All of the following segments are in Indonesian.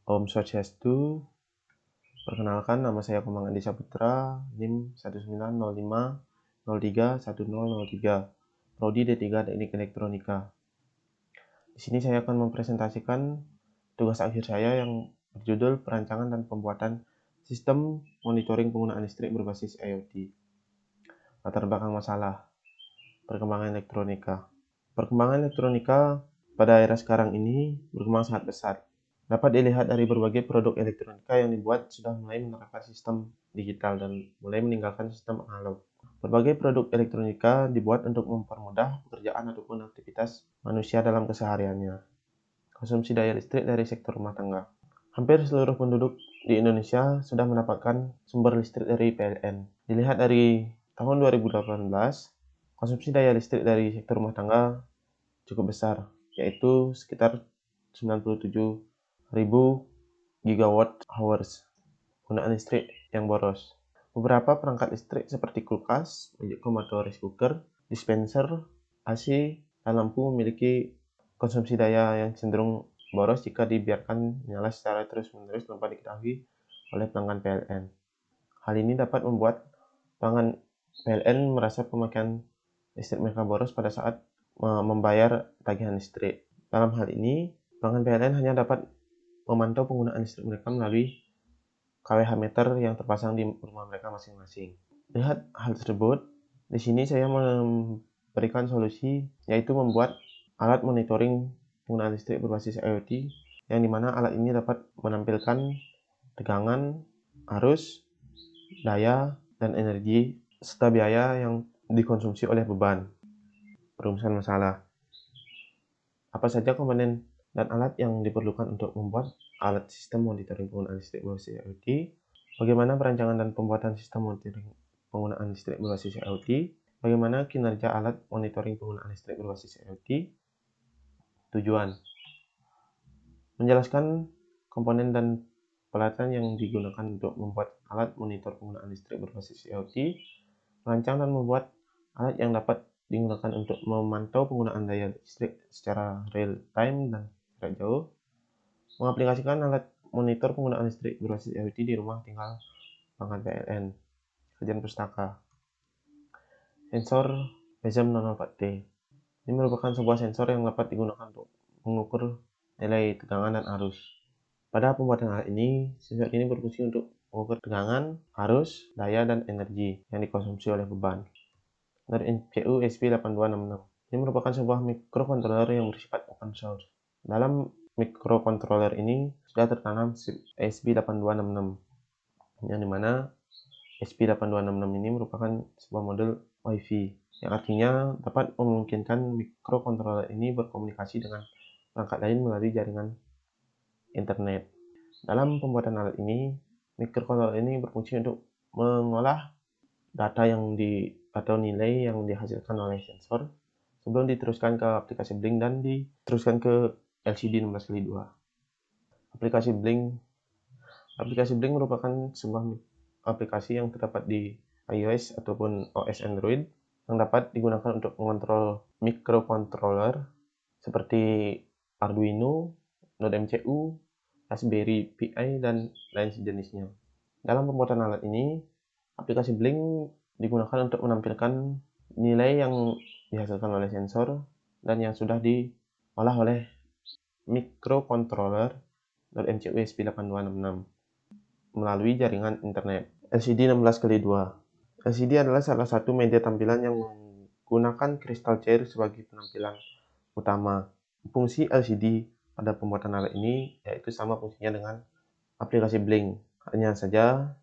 Om Swastiastu. Perkenalkan, nama saya Komang Andi Saputra, NIM 19050031003, Prodi D3 Teknik Elektronika. Di sini saya akan mempresentasikan tugas akhir saya yang berjudul perancangan dan pembuatan sistem monitoring penggunaan listrik berbasis IoT. Latar belakang masalah, perkembangan elektronika. Perkembangan elektronika pada era sekarang ini berkembang sangat besar. Dapat dilihat dari berbagai produk elektronika yang dibuat sudah mulai menerapkan sistem digital dan mulai meninggalkan sistem analog. Berbagai produk elektronika dibuat untuk mempermudah pekerjaan ataupun aktivitas manusia dalam kesehariannya. Konsumsi daya listrik dari sektor rumah tangga. Hampir seluruh penduduk di Indonesia sudah mendapatkan sumber listrik dari PLN. Dilihat dari tahun 2018, konsumsi daya listrik dari sektor rumah tangga cukup besar, yaitu sekitar 97.000 gigawatt hours penggunaan listrik yang boros. Beberapa perangkat listrik seperti kulkas, atau rice cooker, dispenser, AC, dan lampu memiliki konsumsi daya yang cenderung boros jika dibiarkan menyala secara terus-menerus tanpa diketahui oleh pelanggan PLN. Hal ini dapat membuat pelanggan PLN merasa pemakaian listrik mereka boros pada saat membayar tagihan listrik. Dalam hal ini, pelanggan PLN hanya dapat memantau penggunaan listrik mereka melalui kWh meter yang terpasang di rumah mereka masing-masing. Lihat hal tersebut, di sini saya memberikan solusi, yaitu membuat alat monitoring penggunaan listrik berbasis IoT, yang dimana alat ini dapat menampilkan tegangan, arus, daya, dan energi, serta biaya yang dikonsumsi oleh beban. Perumusan masalah. Apa saja komponen dan alat yang diperlukan untuk membuat alat sistem monitoring penggunaan listrik berbasis IoT? Bagaimana perancangan dan pembuatan sistem monitoring penggunaan listrik berbasis IoT? Bagaimana kinerja alat monitoring penggunaan listrik berbasis IoT? Tujuan: menjelaskan komponen dan peralatan yang digunakan untuk membuat alat monitor penggunaan listrik berbasis IoT, merancang dan membuat alat yang dapat digunakan untuk memantau penggunaan daya listrik secara real time dan jarak jauh, mengaplikasikan alat monitor penggunaan listrik berbasis IoT di rumah tinggal pelanggan PLN. Kajian pustaka. Sensor PESM 004T. Ini merupakan sebuah sensor yang dapat digunakan untuk mengukur nilai tegangan dan arus. Pada pembuatan alat ini, sensor ini berfungsi untuk mengukur tegangan, arus, daya, dan energi yang dikonsumsi oleh beban. Dari MCU SP8266. Ini merupakan sebuah microcontroller yang bersifat open source. Dalam microcontroller ini sudah tertanam chip SP8266, yang dimana SP8266 ini merupakan sebuah model Wi-Fi, yang artinya dapat memungkinkan microcontroller ini berkomunikasi dengan perangkat lain melalui jaringan internet. Dalam pembuatan alat ini, microcontroller ini berfungsi untuk mengolah data atau nilai yang dihasilkan oleh sensor sebelum diteruskan ke aplikasi Blink dan diteruskan ke LCD 16x2. Aplikasi Blink merupakan sebuah aplikasi yang terdapat di iOS ataupun OS Android yang dapat digunakan untuk mengontrol microcontroller seperti Arduino, Node MCU, Raspberry Pi, dan lain sejenisnya. Dalam pembuatan alat ini, aplikasi Blink digunakan untuk menampilkan nilai yang dihasilkan oleh sensor dan yang sudah diolah oleh microcontroller MCU SP8266 melalui jaringan internet. LCD 16x2. LCD adalah salah satu media tampilan yang menggunakan kristal cair sebagai penampilan utama. Fungsi LCD pada pembuatan alat ini yaitu sama fungsinya dengan aplikasi Blink. Hanya saja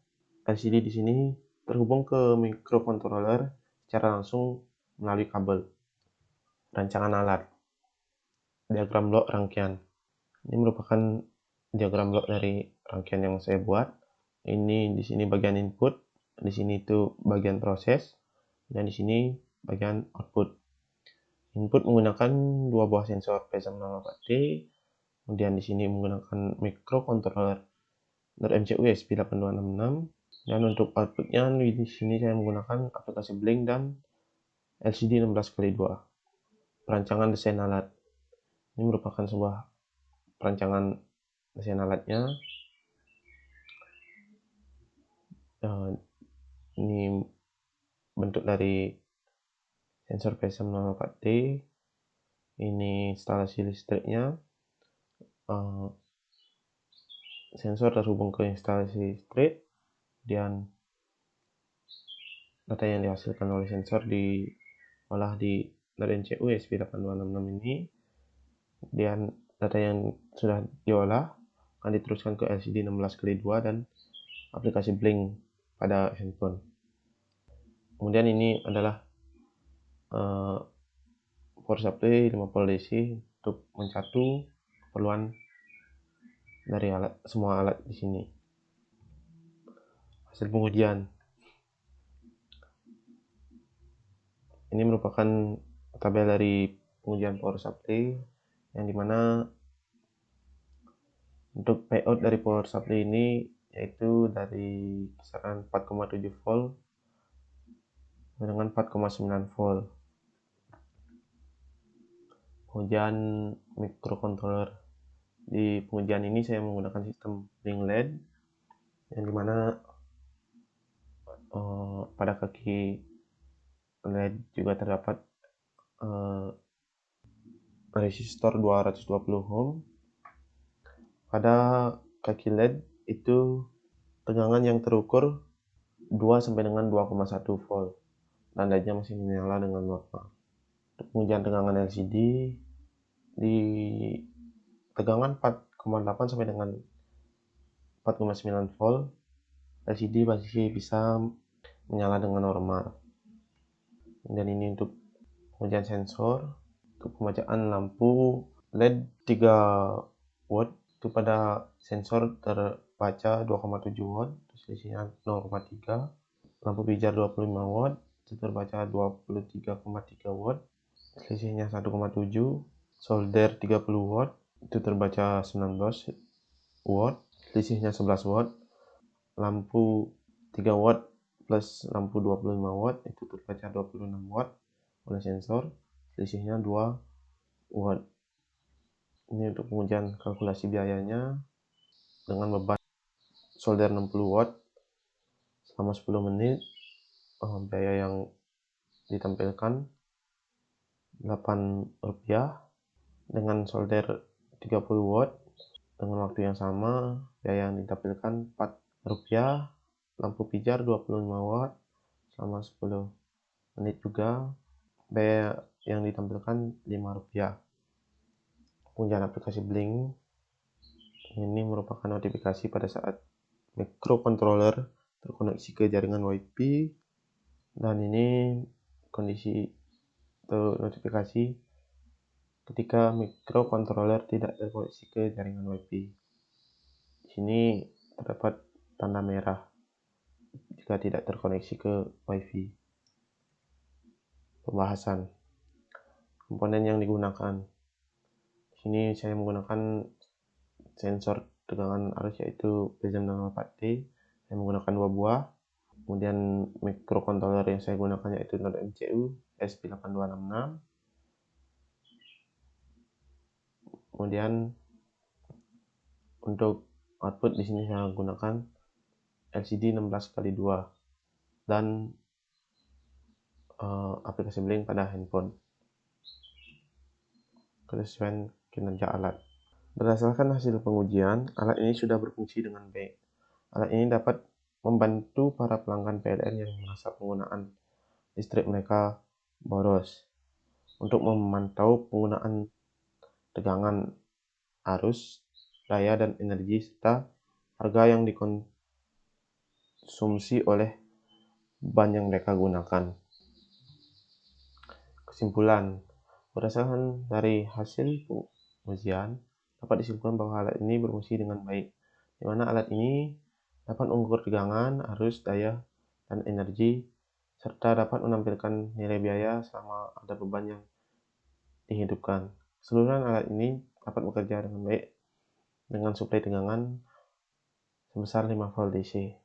LCD di sini terhubung ke microcontroller secara langsung melalui kabel. Rancangan alat. Diagram blok rangkaian. Ini merupakan diagram blok dari rangkaian yang saya buat. Ini di sini bagian input, di sini itu bagian proses, dan di sini bagian output. Input menggunakan dua buah sensor PESM 004T, kemudian di sini menggunakan microcontroller MCU SP8266, dan untuk outputnya di sini saya menggunakan aplikasi Blink dan LCD 16x2. Perancangan desain alat. Ini merupakan sebuah perancangan desain alatnya. Ini bentuk dari sensor PSM 04D. Ini instalasi listriknya. Sensor terhubung ke instalasi listrik, dan data yang dihasilkan oleh sensor diolah dari NCU ESP8266 ini, dan data yang sudah diolah akan diteruskan ke LCD 16x2 dan aplikasi Blink pada handphone. Kemudian ini adalah power supply 5 volt DC untuk mencatu keperluan dari semua alat di sini. Hasil pengujian. Ini merupakan tabel dari pengujian power supply, yang dimana untuk payout dari power supply ini yaitu dari kisaran 4,7 volt dengan 4,9 volt. Pengujian microcontroller. Di pengujian ini saya menggunakan sistem Blink LED, yang dimana pada kaki LED juga terdapat resistor 220 ohm. Pada kaki LED itu tegangan yang terukur 2 sampai dengan 2,1 volt, dan LED-nya masih menyala dengan normal. Untuk pengujian tegangan LCD di tegangan 4,8 sampai dengan 4,9 volt, LCD masih bisa menyala dengan normal. Dan ini untuk pengujian sensor. Untuk pembacaan lampu LED 3 watt itu pada sensor terbaca 2,7 watt, selisihnya 0,3. Lampu pijar 25 watt itu terbaca 23,3 watt, selisihnya 1,7. Solder 30 watt itu terbaca 19 watt, selisihnya 11 watt. Lampu 3 watt plus lampu 25 watt itu terbaca 26 watt oleh sensor, selisihnya 2 watt. Ini untuk pengujian kalkulasi biayanya dengan beban solder 60 watt selama 10 menit. Biaya yang ditampilkan Rp8. Dengan solder 30 watt dengan waktu yang sama, biaya yang ditampilkan Rp4. Lampu pijar 25 watt selama 10 menit juga, biaya yang ditampilkan Rp5. Pengujian aplikasi Blink ini merupakan notifikasi pada saat microcontroller terkoneksi ke jaringan Wi-Fi, dan ini kondisi atau notifikasi ketika microcontroller tidak terkoneksi ke jaringan Wi-Fi. Di sini terdapat tanda merah jika tidak terkoneksi ke Wi-Fi. Pembahasan komponen yang digunakan. Di sini saya menggunakan sensor tegangan arus yaitu PSM 04D. Saya menggunakan 2 buah. Kemudian microcontroller yang saya gunakan yaitu Node MCU ESP8266. Kemudian untuk output di sini saya gunakan LCD 16x2 dan aplikasi Blink pada handphone. Kesesuaian kinerja alat. Berdasarkan hasil pengujian, alat ini sudah berfungsi dengan baik. Alat ini dapat membantu para pelanggan PLN yang merasa penggunaan listrik mereka boros untuk memantau penggunaan tegangan, arus, daya, dan energi, serta harga yang dikonsumsi oleh bahan yang mereka gunakan. Kesimpulan, berdasarkan dari hasil pengujian, dapat disimpulkan bahwa alat ini berfungsi dengan baik, di mana alat ini dapat mengukur tegangan, arus, daya, dan energi, serta dapat menampilkan nilai biaya selama ada beban yang dihidupkan. Keseluruhan alat ini dapat bekerja dengan baik dengan suplai tegangan sebesar 5 volt DC.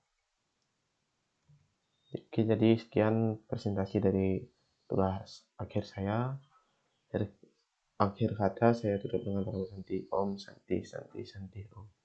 Oke, jadi sekian presentasi dari tugas akhir saya. Dari akhir kata saya tutup dengan Om Santi, Santi, Santi, Santi, Om.